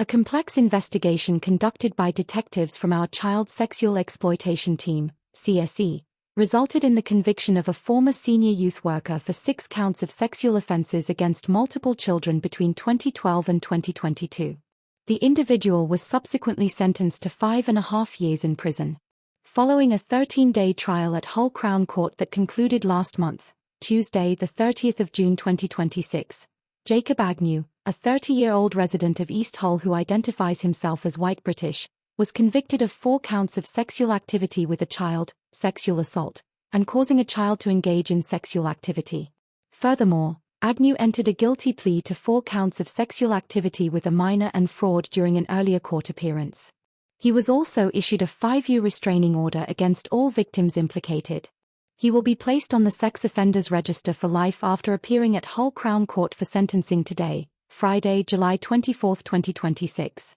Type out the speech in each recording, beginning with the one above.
A complex investigation conducted by detectives from our Child Sexual Exploitation Team, CSE, resulted in the conviction of a former senior youth worker for 6 counts of sexual offenses against multiple children between 2012 and 2022. The individual was subsequently sentenced to 5.5 years in prison. Following a 13-day trial at Hull Crown Court that concluded last month, Tuesday, the 30th of June 2026, Jacob Agnew, a 30-year-old resident of East Hull who identifies himself as white British, was convicted of 4 counts of sexual activity with a child, sexual assault, and causing a child to engage in sexual activity. Furthermore, Agnew entered a guilty plea to 4 counts of sexual activity with a minor and fraud during an earlier court appearance. He was also issued a 5-year restraining order against all victims implicated. He will be placed on the sex offenders register for life after appearing at Hull Crown Court for sentencing today, Friday, July 24, 2026.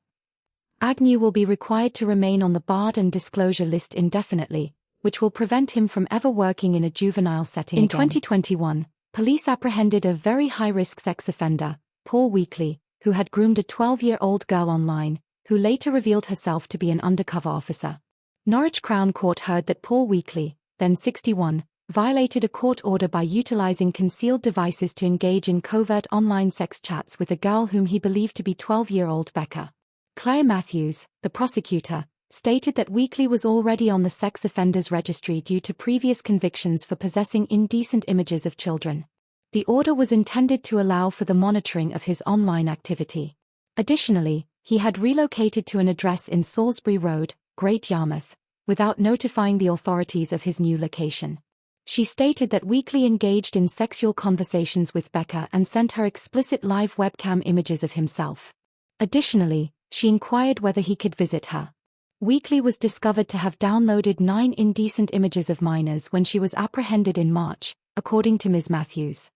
Agnew will be required to remain on the barred and disclosure list indefinitely, which will prevent him from ever working in a juvenile setting again. In 2021, police apprehended a very high-risk sex offender, Paul Weekley, who had groomed a 12-year-old girl online, who later revealed herself to be an undercover officer. Norwich Crown Court heard that Paul Weekley, then 61, violated a court order by utilizing concealed devices to engage in covert online sex chats with a girl whom he believed to be 12-year-old Becca. Claire Matthews, the prosecutor, stated that Weekley was already on the sex offenders registry due to previous convictions for possessing indecent images of children. The order was intended to allow for the monitoring of his online activity. Additionally, he had relocated to an address in Salisbury Road, Great Yarmouth, without notifying the authorities of his new location. She stated that Weekley engaged in sexual conversations with Becca and sent her explicit live webcam images of himself. Additionally, she inquired whether he could visit her. Weekley was discovered to have downloaded 9 indecent images of minors when she was apprehended in March, according to Ms. Matthews.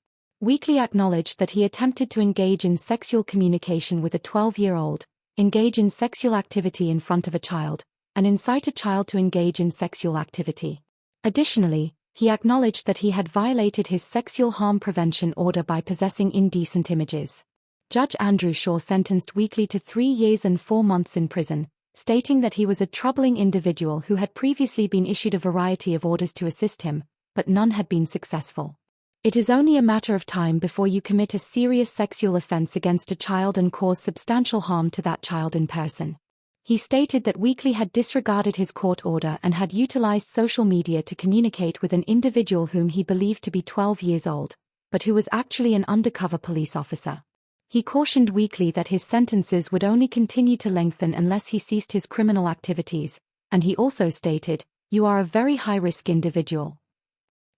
Weekley acknowledged that he attempted to engage in sexual communication with a 12-year-old, engage in sexual activity in front of a child, and incite a child to engage in sexual activity. Additionally, he acknowledged that he had violated his sexual harm prevention order by possessing indecent images. Judge Andrew Shaw sentenced Weekley to 3 years and 4 months in prison, stating that he was a troubling individual who had previously been issued a variety of orders to assist him, but none had been successful. It is only a matter of time before you commit a serious sexual offense against a child and cause substantial harm to that child in person. He stated that Weekley had disregarded his court order and had utilized social media to communicate with an individual whom he believed to be 12 years old, but who was actually an undercover police officer. He cautioned Weekley that his sentences would only continue to lengthen unless he ceased his criminal activities, and he also stated, "You are a very high-risk individual."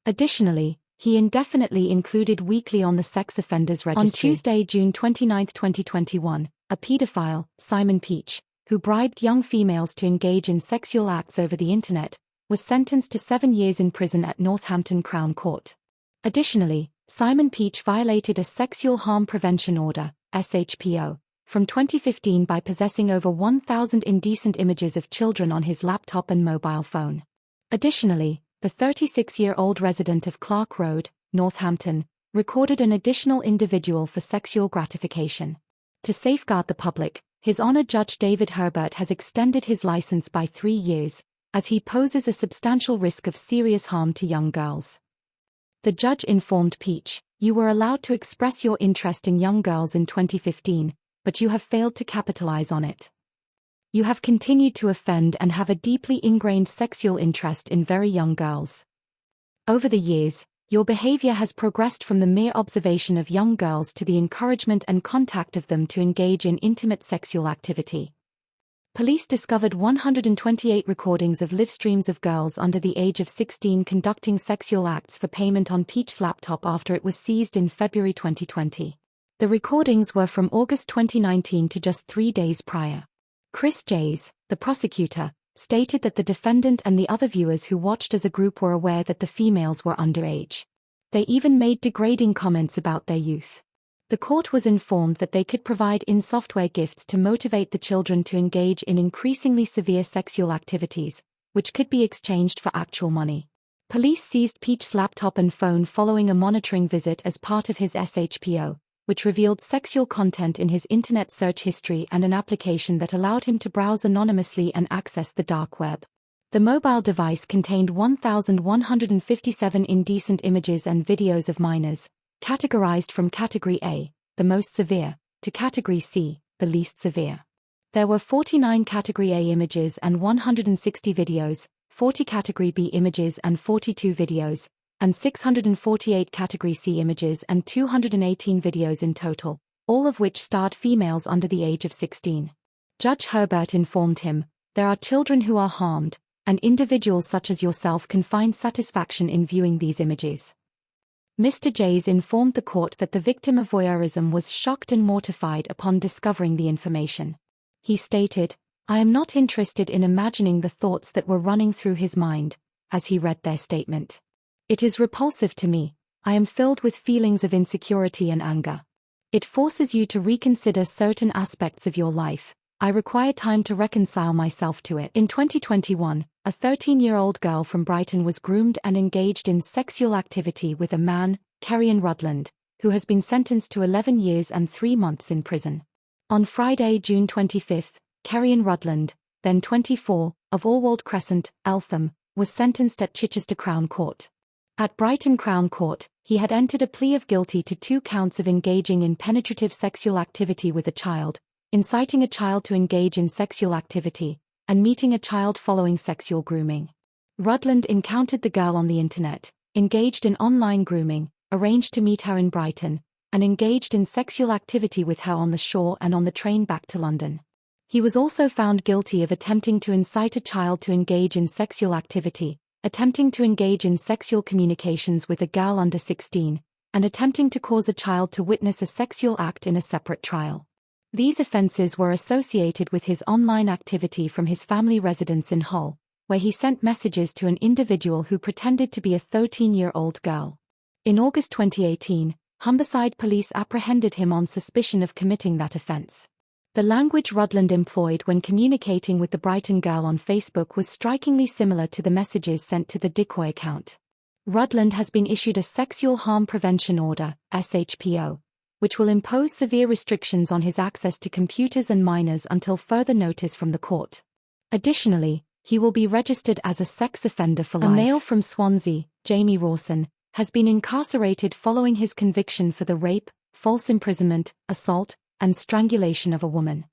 Additionally, he indefinitely included Weekley on the sex offenders registry. On Tuesday, June 29, 2021, a pedophile, Simon Peach, who bribed young females to engage in sexual acts over the internet, was sentenced to 7 years in prison at Northampton Crown Court. Additionally, Simon Peach violated a Sexual Harm Prevention Order, SHPO, from 2015 by possessing over 1,000 indecent images of children on his laptop and mobile phone. Additionally, the 36-year-old resident of Clark Road, Northampton, recorded an additional individual for sexual gratification. To safeguard the public, His Honor Judge David Herbert has extended his license by 3 years, as he poses a substantial risk of serious harm to young girls. The judge informed Peach, "You were allowed to express your interest in young girls in 2015, but you have failed to capitalize on it. You have continued to offend and have a deeply ingrained sexual interest in very young girls. Over the years, your behavior has progressed from the mere observation of young girls to the encouragement and contact of them to engage in intimate sexual activity." Police discovered 128 recordings of live streams of girls under the age of 16 conducting sexual acts for payment on Peach's laptop after it was seized in February 2020. The recordings were from August 2019 to just 3 days prior. Chris Jays, the prosecutor, stated that the defendant and the other viewers who watched as a group were aware that the females were underage. They even made degrading comments about their youth. The court was informed that they could provide in-software gifts to motivate the children to engage in increasingly severe sexual activities, which could be exchanged for actual money. Police seized Peach's laptop and phone following a monitoring visit as part of his SHPO, which revealed sexual content in his internet search history and an application that allowed him to browse anonymously and access the dark web. The mobile device contained 1,157 indecent images and videos of minors, categorized from Category A, the most severe, to Category C, the least severe. There were 49 Category A images and 160 videos, 40 Category B images and 42 videos, and 648 Category C images and 218 videos in total, all of which starred females under the age of 16. Judge Herbert informed him, "There are children who are harmed, and individuals such as yourself can find satisfaction in viewing these images." Mr. Jays informed the court that the victim of voyeurism was shocked and mortified upon discovering the information. He stated, "I am not interested in imagining the thoughts that were running through his mind," as he read their statement. "It is repulsive to me. I am filled with feelings of insecurity and anger. It forces you to reconsider certain aspects of your life. I require time to reconcile myself to it." In 2021, a 13-year-old girl from Brighton was groomed and engaged in sexual activity with a man, Kerien Rudland, who has been sentenced to 11 years and 3 months in prison. On Friday, June 25, Kerien Rudland, then 24, of Orwald Crescent, Eltham, was sentenced at Chichester Crown Court. At Brighton Crown Court, he had entered a plea of guilty to 2 counts of engaging in penetrative sexual activity with a child, inciting a child to engage in sexual activity, and meeting a child following sexual grooming. Rudland encountered the girl on the internet, engaged in online grooming, arranged to meet her in Brighton, and engaged in sexual activity with her on the shore and on the train back to London. He was also found guilty of attempting to incite a child to engage in sexual activity, attempting to engage in sexual communications with a girl under 16, and attempting to cause a child to witness a sexual act in a separate trial. These offences were associated with his online activity from his family residence in Hull, where he sent messages to an individual who pretended to be a 13-year-old girl. In August 2018, Humberside police apprehended him on suspicion of committing that offence. The language Rudland employed when communicating with the Brighton girl on Facebook was strikingly similar to the messages sent to the decoy account. Rudland has been issued a Sexual Harm Prevention Order, SHPO, which will impose severe restrictions on his access to computers and minors until further notice from the court. Additionally, he will be registered as a sex offender for life. A male from Swansea, Jamie Rawson, has been incarcerated following his conviction for the rape, false imprisonment, assault, and strangulation of a woman.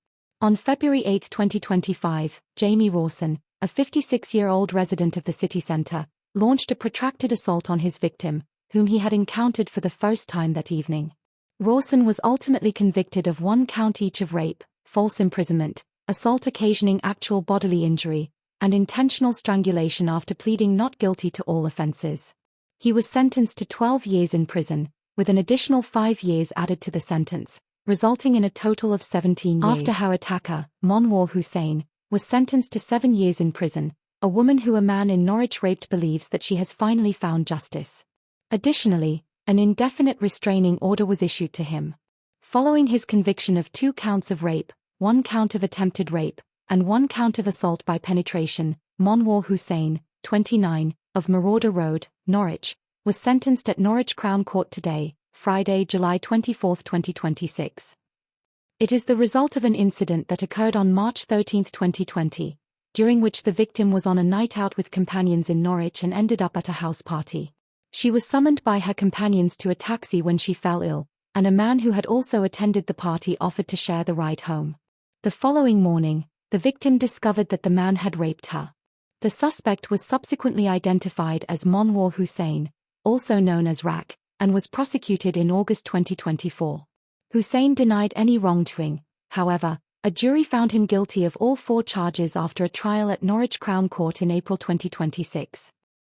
On February 8, 2025, Jamie Rawson, a 56-year-old resident of the city centre, launched a protracted assault on his victim, whom he had encountered for the first time that evening. Rawson was ultimately convicted of 1 count each of rape, false imprisonment, assault occasioning actual bodily injury, and intentional strangulation after pleading not guilty to all offences. He was sentenced to 12 years in prison, with an additional 5 years added to the sentence, resulting in a total of 17 years. After her attacker, Monwar Hussain, was sentenced to 7 years in prison, a woman who a man in Norwich raped believes that she has finally found justice. Additionally, an indefinite restraining order was issued to him. Following his conviction of 2 counts of rape, 1 count of attempted rape, and 1 count of assault by penetration, Monwar Hussain, 29, of Marauder Road, Norwich, was sentenced at Norwich Crown Court today, Friday, July 24, 2026. It is the result of an incident that occurred on March 13, 2020, during which the victim was on a night out with companions in Norwich and ended up at a house party. She was summoned by her companions to a taxi when she fell ill, and a man who had also attended the party offered to share the ride home. The following morning, the victim discovered that the man had raped her. The suspect was subsequently identified as Monwar Hussain, also known as Rak, and was prosecuted in August 2024. Hussain denied any wrongdoing. However, a jury found him guilty of all 4 charges after a trial at Norwich Crown Court in April 2026.